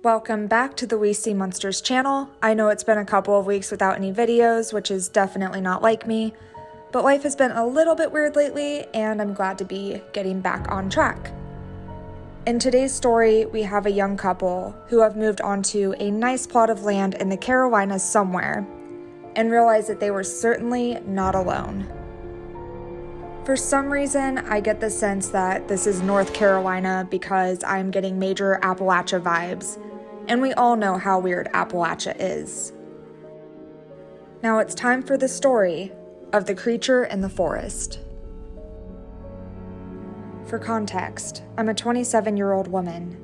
Welcome back to the We See Monsters channel. I know it's been a couple of weeks without any videos, which is definitely not like me, but life has been a little bit weird lately, and I'm glad to be getting back on track. In today's story, we have a young couple who have moved onto a nice plot of land in the Carolinas somewhere, and realize that they were certainly not alone. For some reason, I get the sense that this is North Carolina because I'm getting major Appalachia vibes, and we all know how weird Appalachia is. Now it's time for the story of the creature in the forest. For context, I'm a 27-year-old woman.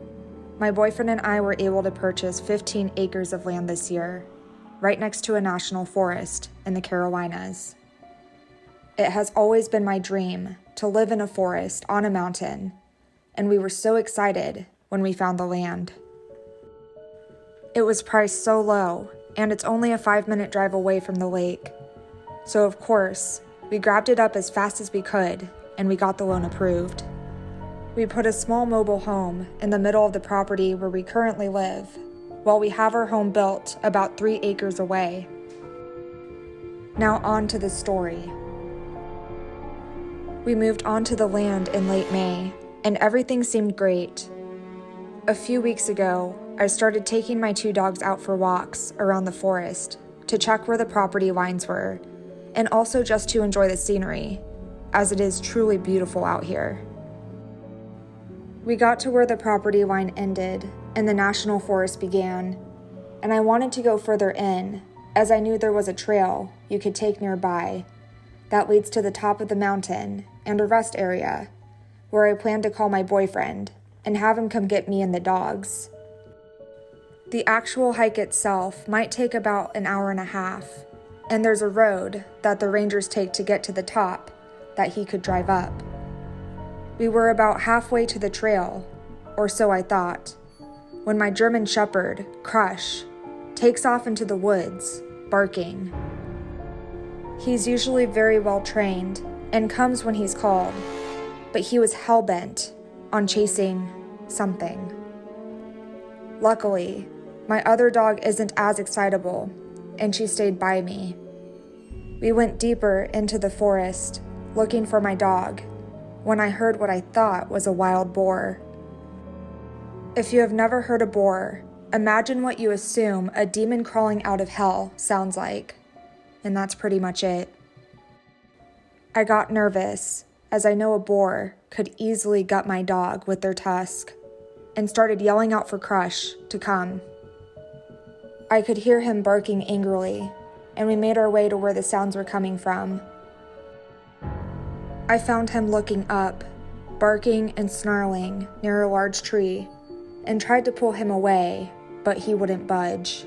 My boyfriend and I were able to purchase 15 acres of land this year, right next to a national forest in the Carolinas. It has always been my dream to live in a forest on a mountain, and we were so excited when we found the land. It was priced so low, and it's only a 5-minute drive away from the lake. So of course, we grabbed it up as fast as we could, and we got the loan approved. We put a small mobile home in the middle of the property where we currently live, while we have our home built about 3 acres away. Now on to the story. We moved onto the land in late May, and everything seemed great. A few weeks ago, I started taking my 2 dogs out for walks around the forest to check where the property lines were, and also just to enjoy the scenery, as it is truly beautiful out here. We got to where the property line ended and the national forest began, and I wanted to go further in, as I knew there was a trail you could take nearby that leads to the top of the mountain and a rest area, where I planned to call my boyfriend and have him come get me and the dogs. The actual hike itself might take about an hour and a half, and there's a road that the rangers take to get to the top that he could drive up. We were about halfway to the trail, or so I thought, when my German Shepherd, Crush, takes off into the woods, barking. He's usually very well trained and comes when he's called, but he was hell-bent on chasing something. Luckily, my other dog isn't as excitable, and she stayed by me. We went deeper into the forest, looking for my dog, when I heard what I thought was a wild boar. If you have never heard a boar, imagine what you assume a demon crawling out of hell sounds like, and that's pretty much it. I got nervous, as I know a boar could easily gut my dog with their tusk, and started yelling out for Crush to come. I could hear him barking angrily, and we made our way to where the sounds were coming from. I found him looking up, barking and snarling near a large tree, and tried to pull him away, but he wouldn't budge.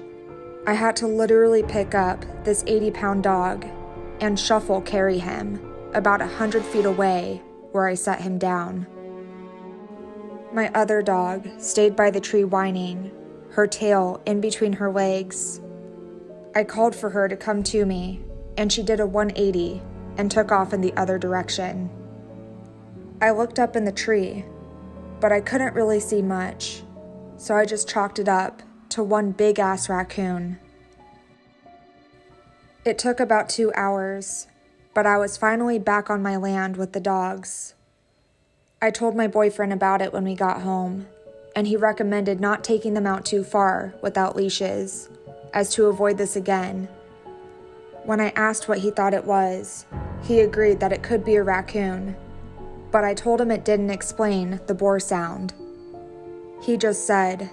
I had to literally pick up this 80-pound dog and shuffle carry him about 100 feet away where I set him down. My other dog stayed by the tree whining, her tail in between her legs. I called for her to come to me, and she did a 180 and took off in the other direction. I looked up in the tree, but I couldn't really see much, so I just chalked it up to one big-ass raccoon. It took about 2 hours, but I was finally back on my land with the dogs. I told my boyfriend about it when we got home, and he recommended not taking them out too far without leashes, as to avoid this again. When I asked what he thought it was, he agreed that it could be a raccoon, but I told him it didn't explain the boar sound. He just said,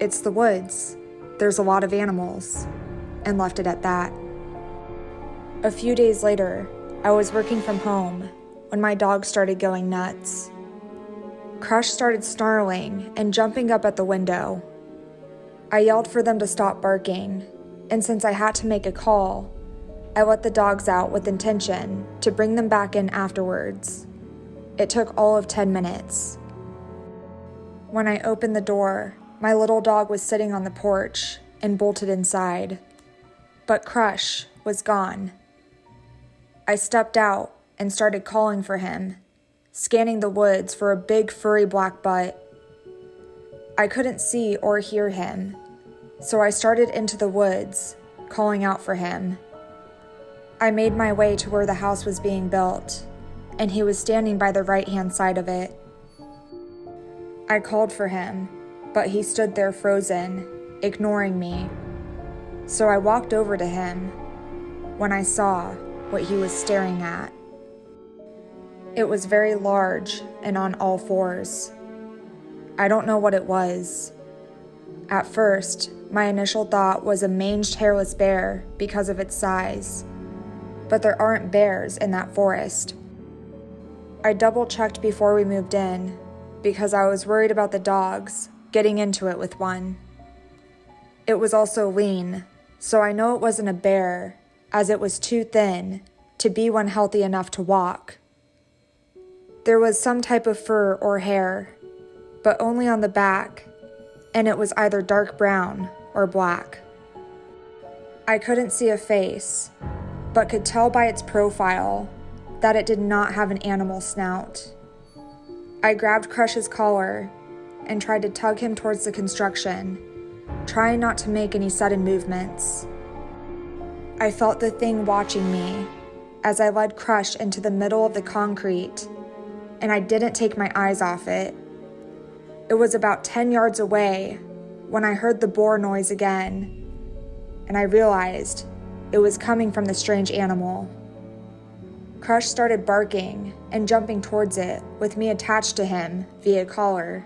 "It's the woods. There's a lot of animals," and left it at that. A few days later, I was working from home when my dog started going nuts. Crush started snarling and jumping up at the window. I yelled for them to stop barking, and since I had to make a call, I let the dogs out with intention to bring them back in afterwards. It took all of 10 minutes. When I opened the door, my little dog was sitting on the porch and bolted inside, but Crush was gone. I stepped out and started calling for him, scanning the woods for a big furry black butt. I couldn't see or hear him, so I started into the woods, calling out for him. I made my way to where the house was being built, and he was standing by the right-hand side of it. I called for him, but he stood there frozen, ignoring me. So I walked over to him when I saw what he was staring at. It was very large and on all fours. I don't know what it was. At first, my initial thought was a manged hairless bear because of its size, but there aren't bears in that forest. I double-checked before we moved in because I was worried about the dogs getting into it with one. It was also lean, so I know it wasn't a bear, as it was too thin to be one healthy enough to walk. There was some type of fur or hair, but only on the back, and it was either dark brown or black. I couldn't see a face, but could tell by its profile that it did not have an animal snout. I grabbed Crush's collar and tried to tug him towards the construction, trying not to make any sudden movements. I felt the thing watching me as I led Crush into the middle of the concrete, and I didn't take my eyes off it. It was about 10 yards away when I heard the boar noise again, and I realized it was coming from the strange animal. Crush started barking and jumping towards it with me attached to him via collar.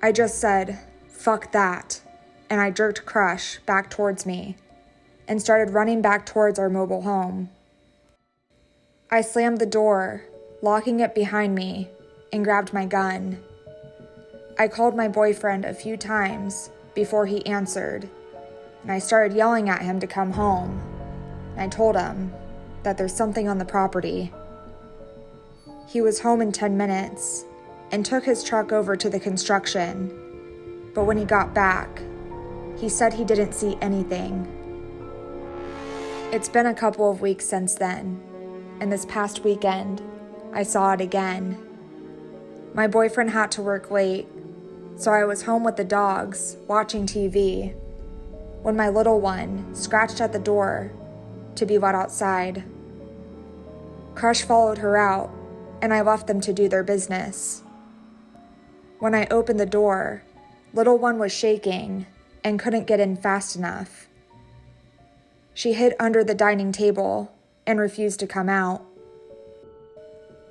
I just said, "Fuck that," and I jerked Crush back towards me and started running back towards our mobile home. I slammed the door, locking it behind me, and grabbed my gun. I called my boyfriend a few times before he answered, and I started yelling at him to come home. And I told him that there's something on the property. He was home in 10 minutes and took his truck over to the construction, but when he got back, he said he didn't see anything. It's been a couple of weeks since then, and this past weekend, I saw it again. My boyfriend had to work late, so I was home with the dogs, watching TV, when my little one scratched at the door to be let outside. Crush followed her out, and I left them to do their business. When I opened the door, little one was shaking and couldn't get in fast enough. She hid under the dining table and refused to come out.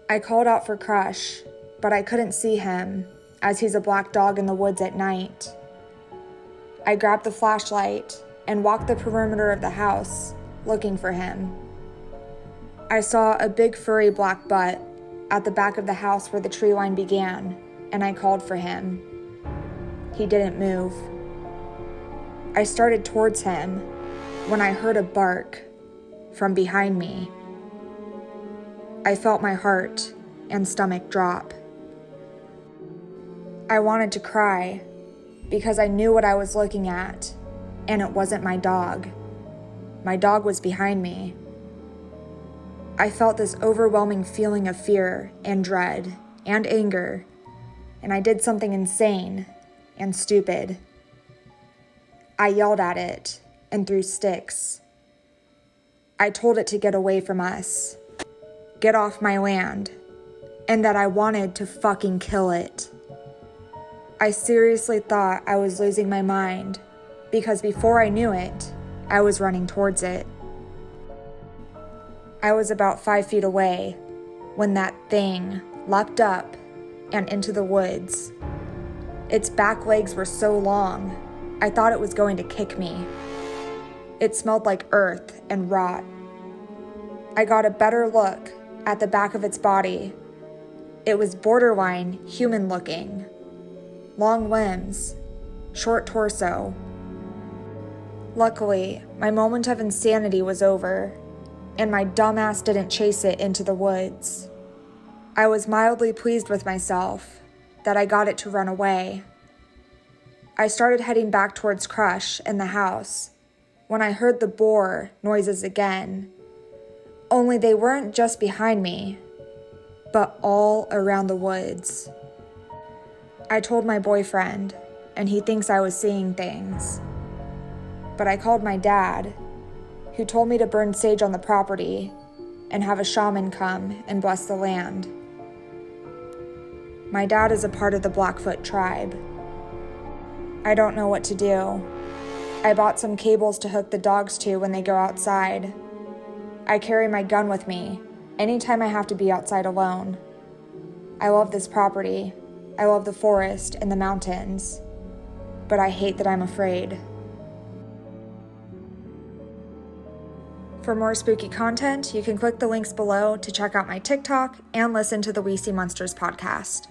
I called out for Crush, but I couldn't see him, as he's a black dog in the woods at night. I grabbed the flashlight and walked the perimeter of the house, looking for him. I saw a big furry black butt at the back of the house where the tree line began, and I called for him. He didn't move. I started towards him when I heard a bark from behind me. I felt my heart and stomach drop. I wanted to cry because I knew what I was looking at, and it wasn't my dog. My dog was behind me. I felt this overwhelming feeling of fear and dread and anger, and I did something insane and stupid. I yelled at it and threw sticks. I told it to get away from us, get off my land, and that I wanted to fucking kill it. I seriously thought I was losing my mind because before I knew it, I was running towards it. I was about 5 feet away when that thing leapt up and into the woods. Its back legs were so long, I thought it was going to kick me. It smelled like earth and rot. I got a better look at the back of its body. It was borderline human-looking. Long limbs, short torso. Luckily, my moment of insanity was over, and my dumbass didn't chase it into the woods. I was mildly pleased with myself that I got it to run away. I started heading back towards Crush and the house when I heard the boar noises again, only they weren't just behind me, but all around the woods. I told my boyfriend, and he thinks I was seeing things. But I called my dad, who told me to burn sage on the property and have a shaman come and bless the land. My dad is a part of the Blackfoot tribe. I don't know what to do. I bought some cables to hook the dogs to when they go outside. I carry my gun with me anytime I have to be outside alone. I love this property. I love the forest and the mountains. But I hate that I'm afraid. For more spooky content, you can click the links below to check out my TikTok and listen to the We See Monsters podcast.